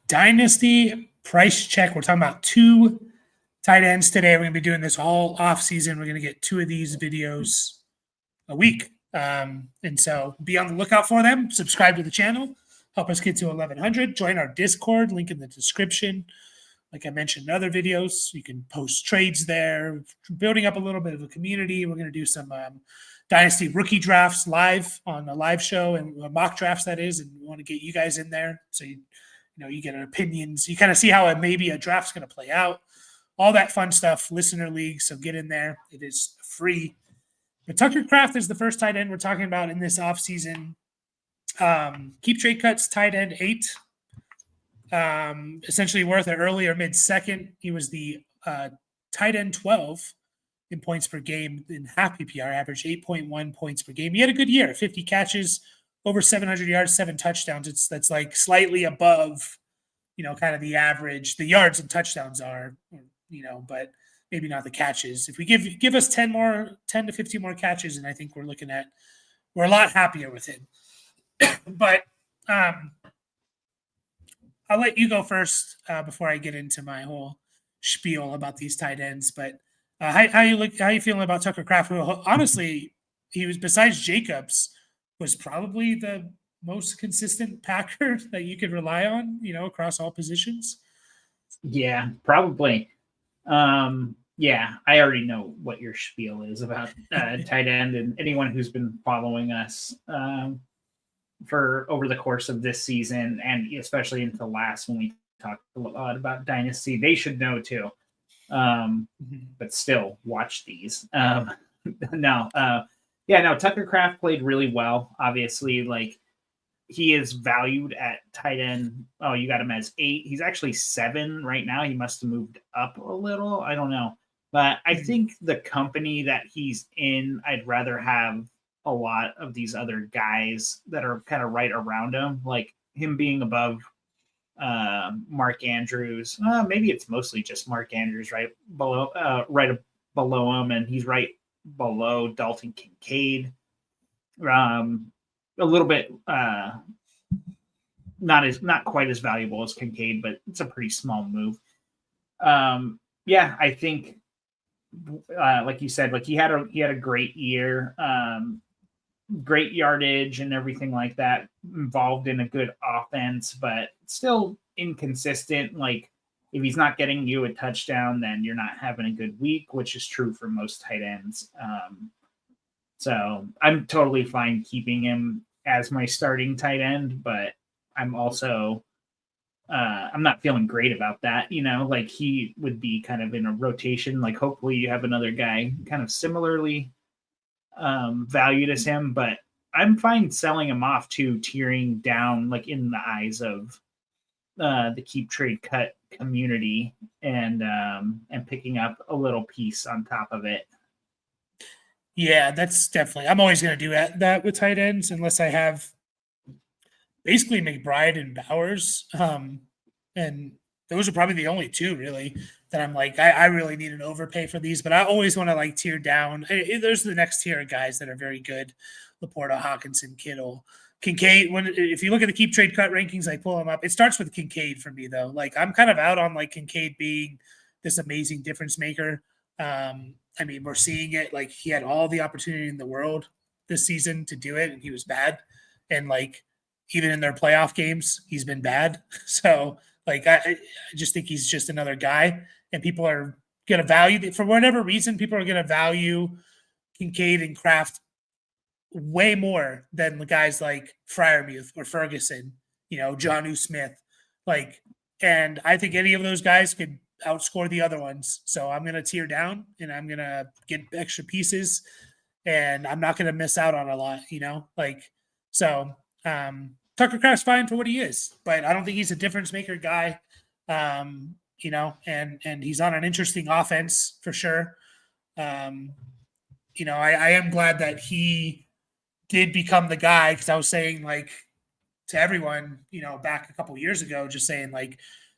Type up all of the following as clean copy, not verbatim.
Dynasty price check. We're talking about 2 tight ends today. We're going to be doing this all offseason. We're going to get 2 of these videos a week. And so be on the lookout for them. Subscribe to the channel. Help us get to 1,100. Join our Discord, link in the description. Like I mentioned in other videos, you can post trades there. Building up a little bit of a community. We're going to do some Dynasty rookie drafts live on a live show and mock drafts, that is. And we want to get you guys in there so you get opinions. You kind of see how maybe a draft's going to play out. All that fun stuff, listener league. So get in there. It is free. But Tucker Kraft is the first tight end we're talking about in this offseason. Keep trade cuts, tight end 8. Essentially worth an early or mid-second. He was the tight end 12 in points per game in half PPR, averaged 8.1 points per game. He had a good year, 50 catches, over 700 yards, 7 touchdowns. That's like slightly above, kind of the average. The yards and touchdowns are, but maybe not the catches. If we give us 10 to 15 more catches, and I think we're a lot happier with him. But I'll let you go first before I get into my whole spiel about these tight ends. But how you feeling about Tucker Kraft? Who, honestly, he was, besides Jacobs, was probably the most consistent Packer that you could rely on, across all positions. Yeah, probably. Yeah, I already know what your spiel is about tight end, and anyone who's been following us for over the course of this season, and especially into last when we talked a lot about Dynasty, they should know too. But still, watch these. Tucker Kraft played really well. Obviously, he is valued at tight end. Oh, you got him as 8. He's actually 7 right now. He must have moved up a little. I don't know. But I think the company that he's in, I'd rather have a lot of these other guys that are kind of right around him, like him being above Mark Andrews. Maybe it's mostly just Mark Andrews right below him, and he's right below Dalton Kincaid. A little bit not quite as valuable as Kincaid, but it's a pretty small move. I think like you said, he had a great year, great yardage and everything like that, involved in a good offense, but still inconsistent. Like, if he's not getting you a touchdown, then you're not having a good week, which is true for most tight ends. So I'm totally fine keeping him as my starting tight end, but I'm also I'm not feeling great about that. He would be kind of in a rotation. Like, hopefully you have another guy kind of similarly valued as him, but I'm fine selling him off to tearing down, in the eyes of the keep trade cut community, and picking up a little piece on top of it. Yeah, that's definitely. I'm always going to do that with tight ends unless I have basically McBride and Bowers. And those are probably the only 2 really that I'm I really need an overpay for these, but I always want to tier down. There's the next tier of guys that are very good. Laporta, Hawkinson, Kittle, Kincaid. If you look at the keep trade cut rankings, I pull them up. It starts with Kincaid for me though. I'm kind of out on Kincaid being this amazing difference maker. We're seeing it. He had all the opportunity in the world this season to do it, and he was bad. And even in their playoff games, he's been bad. So I just think he's just another guy, and people are going to value, for whatever reason, people are going to value Kincaid and Kraft way more than the guys like Freiermuth or Ferguson, Jonnu Smith. And I think any of those guys could outscore the other ones. So I'm going to tier down, and I'm going to get extra pieces, and I'm not going to miss out on a lot, Tucker Kraft's fine for what he is, but I don't think he's a difference maker guy. And he's on an interesting offense for sure. I am glad that he did become the guy, because I was saying to everyone, back a couple of years ago, just saying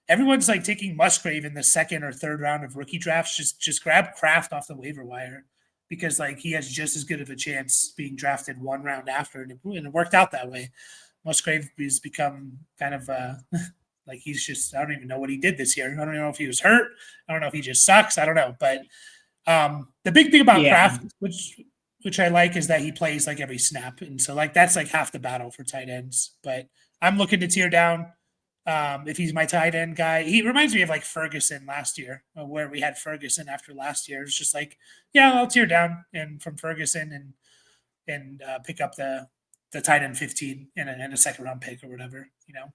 everyone's taking Musgrave in the 2nd or 3rd round of rookie drafts. Just grab Kraft off the waiver wire, because he has just as good of a chance being drafted 1 round after, and it worked out that way. Musgrave has become kind of Like he's just, I don't even know what he did this year. I don't even know if he was hurt. I don't know if he just sucks. I don't know. But the big thing about Kraft, which I like, is that he plays like every snap. And so like that's like half the battle for tight ends. But I'm looking to tear down if he's my tight end guy. He reminds me of like Ferguson last year, where we had Ferguson after last year. It's just like, yeah, I'll tear down and from Ferguson and pick up the tight end 15 and a second round pick or whatever, you know.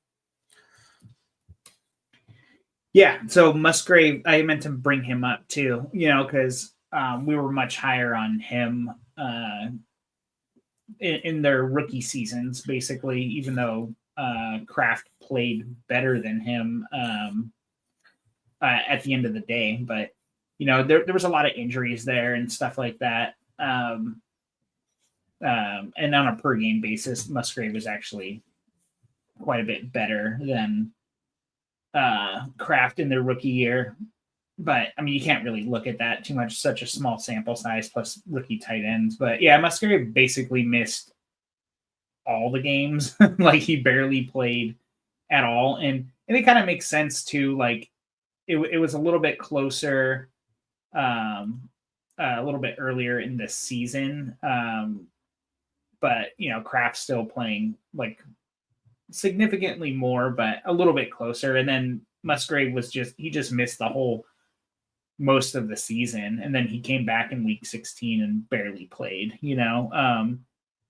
Yeah, so Musgrave, I meant to bring him up too, you know, because we were much higher on him in their rookie seasons, basically, even though Kraft played better than him at the end of the day. But, you know, there was a lot of injuries there and stuff like that. And on a per game basis, Musgrave was actually quite a bit better than Kraft in their rookie year. But I mean, you can't really look at that too much, such a small sample size plus rookie tight ends. But yeah, Musgrave basically missed all the games. Like he barely played at all. And it kind of makes sense too. Like it was a little bit closer, a little bit earlier in the season. But you know, Kraft's still playing like significantly more, but a little bit closer. And then Musgrave he just missed the whole most of the season, and then he came back in week 16 and barely played, you know,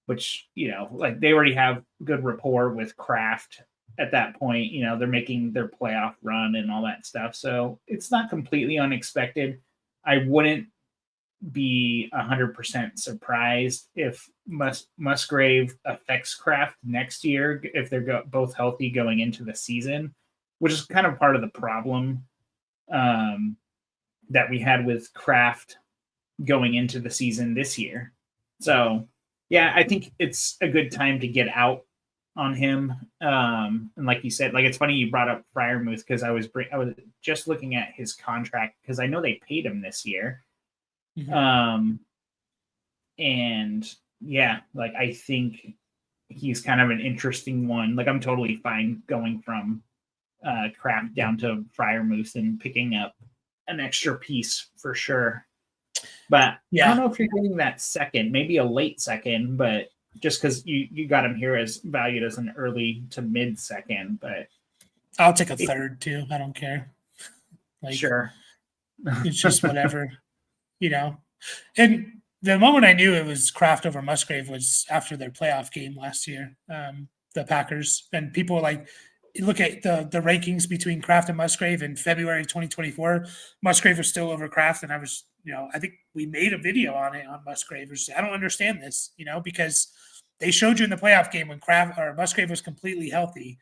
which, you know, like they already have good rapport with Kraft at that point. You know, they're making their playoff run and all that stuff, so it's not completely unexpected. I wouldn't be 100% surprised if Musgrave affects Kraft next year if they're both healthy going into the season, which is kind of part of the problem that we had with Kraft going into the season this year. So, yeah, I think it's a good time to get out on him. And like you said, like it's funny you brought up Freiermuth because I was just looking at his contract because I know they paid him this year. Mm-hmm. And yeah, like I think he's kind of an interesting one. Like I'm totally fine going from Kraft down to Freiermuth and picking up an extra piece for sure. But yeah. I don't know if you're getting that second, maybe a late second, but just because you got him here as valued as an early to mid second, but I'll take a third too. I don't care. Like, sure. It's just whatever, you know. And the moment I knew it was Kraft over Musgrave was after their playoff game last year, the Packers. And people were like, look at the rankings between Kraft and Musgrave in February 2024. Musgrave was still over Kraft, and I was, you know, I think we made a video on it on Musgrave. I don't understand this, you know, because they showed you in the playoff game when Kraft or Musgrave was completely healthy,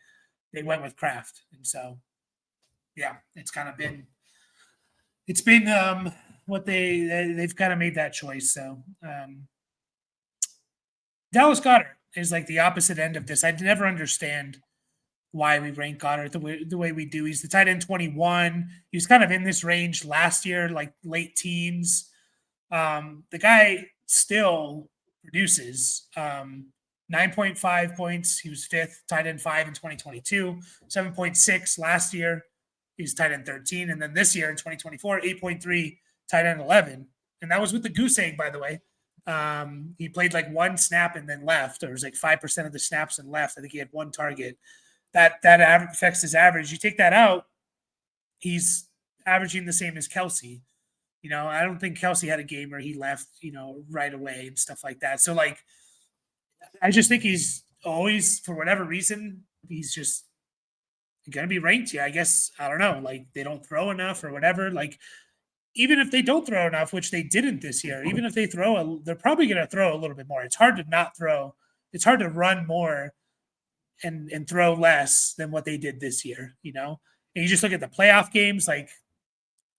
they went with Kraft, and so yeah, it's been what they've kind of made that choice. So Dallas Goedert is like the opposite end of this. I'd never understand why we rank Goedert the way we do. He's the tight end 21. He was kind of in this range last year, like late teens. The guy still produces 9.5 points. He was fifth, tight end 5 in 2022, 7.6 last year. He was tight end 13. And then this year in 2024, 8.3, tight end 11. And that was with the goose egg, by the way. He played like one snap and then left. Or it was like 5% of the snaps and left. I think he had one target. That affects his average. You take that out, he's averaging the same as Kelsey. You know, I don't think Kelsey had a game where he left, you know, right away and stuff like that. So, like, I just think he's always, for whatever reason, he's just going to be ranked here. I guess, I don't know, like they don't throw enough or whatever. Like, even if they don't throw enough, which they didn't this year, even if they throw, they're probably going to throw a little bit more. It's hard to not throw. It's hard to run more and throw less than what they did this year, you know? And you just look at the playoff games, like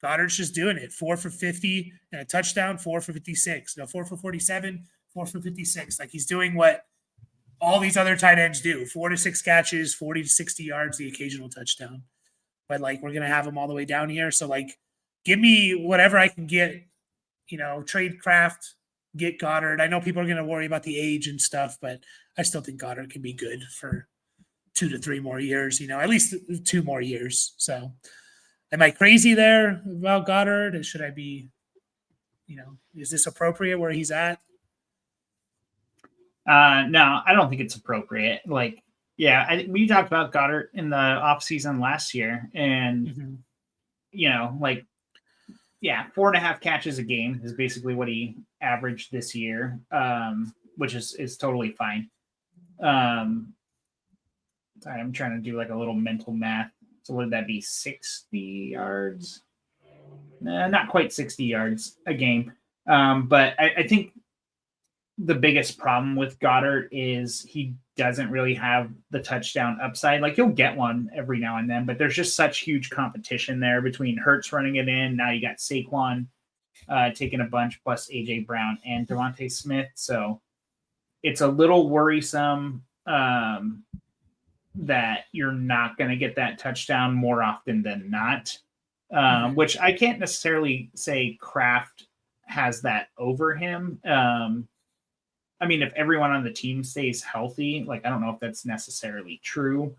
Goddard's just doing it. 4 for 50 and a touchdown, 4 for 56, 4 for 47, 4 for 56. Like he's doing what all these other tight ends do, 4 to 6 catches, 40 to 60 yards, the occasional touchdown. But like, we're going to have him all the way down here. So like, give me whatever I can get, you know, trade Kraft, get Goedert. I know people are going to worry about the age and stuff, but I still think Goedert can be good for 2 to 3 more years, at least 2 more years. So am I crazy there about Goddard? Should I be, is this appropriate where he's at? No, I don't think it's appropriate. Like, yeah, we talked about Goddard in the offseason last year, and Mm-hmm. like, yeah, 4.5 catches a game is basically what he averaged this year, which is totally fine. Sorry, I'm trying to do like a little mental math. So what would that be? 60 yards? Not quite 60 yards a game. But I think the biggest problem with Goddard is he doesn't really have the touchdown upside. Like he'll get one every now and then, but there's just such huge competition there between Hurts running it in. Now you got Saquon taking a bunch, plus AJ Brown and Devontae Smith. So it's a little worrisome that you're not going to get that touchdown more often than not. Which I can't necessarily say Kraft has that over him. I mean, if everyone on the team stays healthy, like I don't know if that's necessarily true.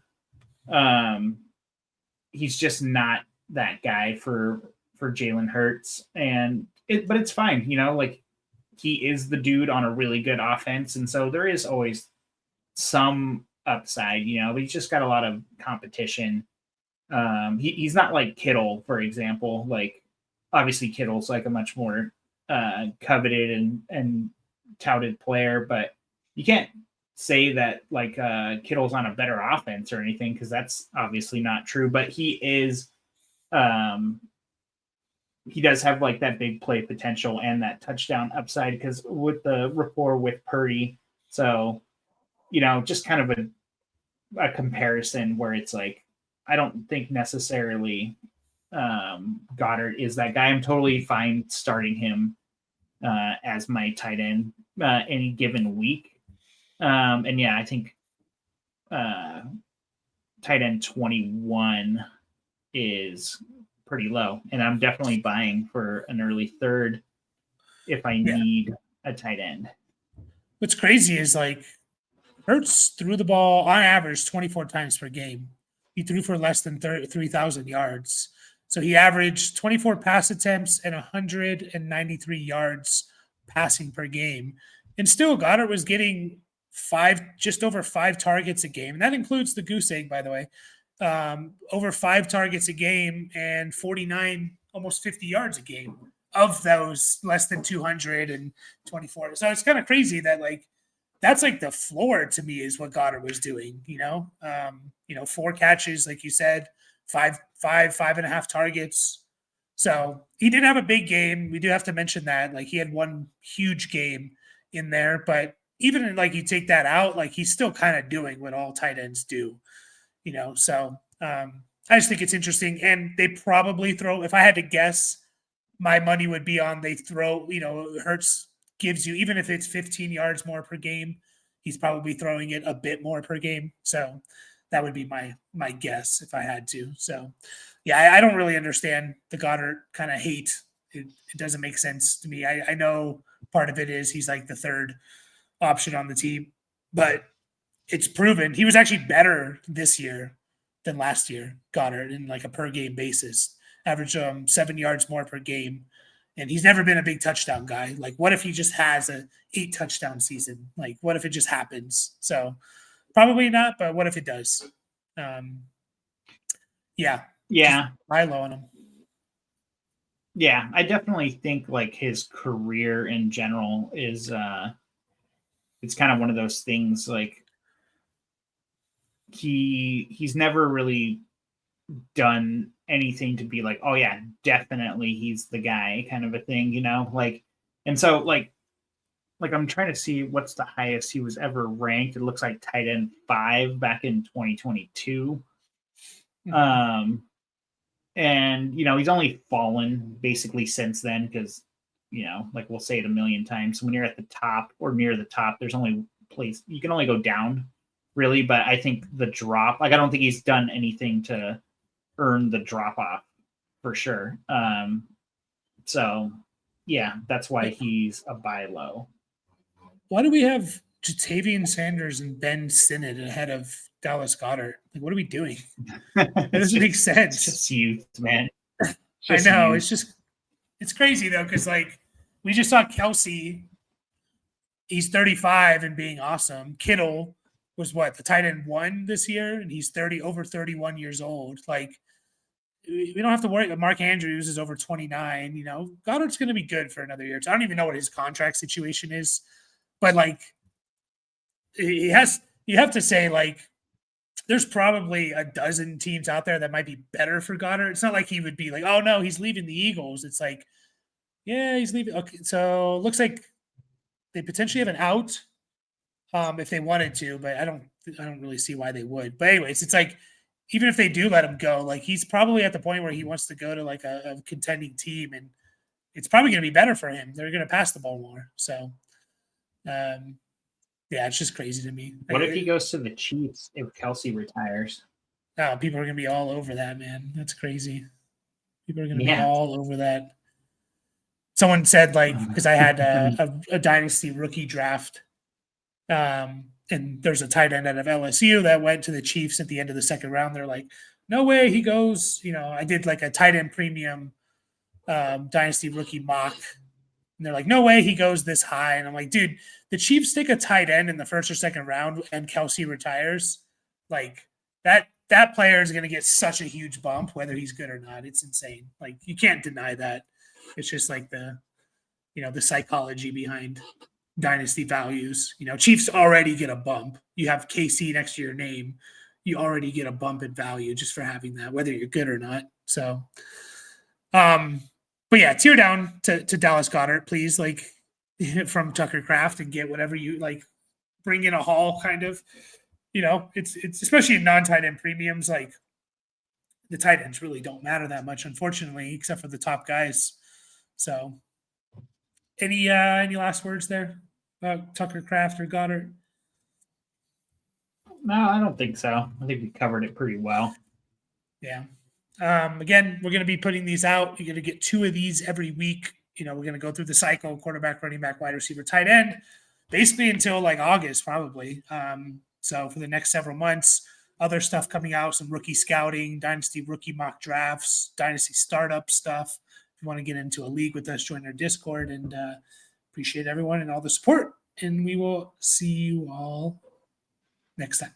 He's just not that guy for Jalen Hurts, but it's fine, like he is the dude on a really good offense, and so there is always some upside, but he's just got a lot of competition. He's not like Kittle, for example. Like obviously Kittle's like a much more coveted and touted player, but you can't say that like Kittle's on a better offense or anything, because that's obviously not true. But he is he does have like that big play potential and that touchdown upside because with the rapport with Purdy. So just kind of a comparison where it's like I don't think necessarily Goddard is that guy. I'm totally fine starting him as my tight end any given week. And yeah, I think tight end 21 is pretty low, and I'm definitely buying for an early third if I need a tight end. What's crazy is like Hurts threw the ball on average 24 times per game. He threw for less than 3,000 yards. So he averaged 24 pass attempts and 193 yards passing per game. And still, Goddard was getting just over 5 targets a game. And that includes the goose egg, by the way. Over 5 targets a game and 49, almost 50 yards a game of those less than 224. So it's kind of crazy that like, that's like the floor to me is what Goddard was doing, 4 catches, like you said, 5.5 targets. So he did have a big game. We do have to mention that. Like he had one huge game in there, but even like you take that out, like he's still kind of doing what all tight ends do, So I just think it's interesting. And they probably throw, if I had to guess, my money would be on they throw, Hurts gives you, even if it's 15 yards more per game, he's probably throwing it a bit more per game. So that would be my guess if I had to. So yeah, I don't really understand the Goddard kind of hate. It doesn't make sense to me. I know part of it is he's like the third option on the team, but it's proven he was actually better this year than last year, Goddard, in like a per game basis, average 7 yards more per game. And he's never been a big touchdown guy. Like, what if he just has a 8 touchdown season? Like, what if it just happens? So probably not, but what if it does? Yeah. High low on him. Yeah, I definitely think like his career in general is it's kind of one of those things like he's never really done anything to be like, oh yeah, definitely he's the guy kind of a thing, like, and so like I'm trying to see what's the highest he was ever ranked. It looks like tight end 5 back in 2022. And he's only fallen basically since then because like we'll say it a million times, when you're at the top or near the top, there's only place you can only go down really. But I think the drop, like I don't think he's done anything to earn the drop off for sure. So yeah, that's why he's a buy low. Why do we have Jatavian Sanders and Ben Sinnott ahead of Dallas Goedert. Like, what are we doing? It doesn't make sense. It's just youth, man. I know. It's crazy though, because like we just saw Kelsey. He's 35 and being awesome. Kittle was what, the tight end 1 this year, and he's over 31 years old. Like, we don't have to worry. Mark Andrews is over 29. Goddard's going to be good for another year. So I don't even know what his contract situation is, but like, you have to say, like, there's probably a dozen teams out there that might be better for Goddard. It's not like he would be like, oh no, he's leaving the Eagles. It's like, yeah, he's leaving. Okay, so it looks like they potentially have an out if they wanted to, but I don't really see why they would. But anyways, it's like, even if they do let him go, like, he's probably at the point where he wants to go to like a contending team, and it's probably going to be better for him. They're going to pass the ball more. So, yeah, it's just crazy to me. What if he goes to the Chiefs if Kelsey retires? Oh, people are going to be all over that, man. That's crazy. People are going to be all over that. Someone said, like, because I had a Dynasty rookie draft, and there's a tight end out of LSU that went to the Chiefs at the end of the second round. They're like, no way he goes. I did like a tight end premium Dynasty rookie mock. And they're like, no way he goes this high. And I'm like, dude, the Chiefs take a tight end in the first or second round and Kelsey retires. Like, that player is going to get such a huge bump, whether he's good or not. It's insane. Like, you can't deny that. It's just like the psychology behind Dynasty values. Chiefs already get a bump. You have KC next to your name. You already get a bump in value just for having that, whether you're good or not. So, but yeah, tear down to Dallas Goedert, please, like, from Tucker Kraft, and get whatever you like. Bring in a haul, kind of. It's especially in non-tight end premiums. Like, the tight ends really don't matter that much, unfortunately, except for the top guys. So, any last words there about Tucker Kraft or Goedert? No, I don't think so. I think we covered it pretty well. Yeah. Again, we're going to be putting these out. You're going to get 2 of these every week. We're going to go through the cycle: quarterback, running back, wide receiver, tight end, basically until like August, probably. So for the next several months, other stuff coming out, some rookie scouting, Dynasty rookie mock drafts, Dynasty startup stuff. If you want to get into a league with us, join our Discord, and appreciate everyone and all the support. And we will see you all next time.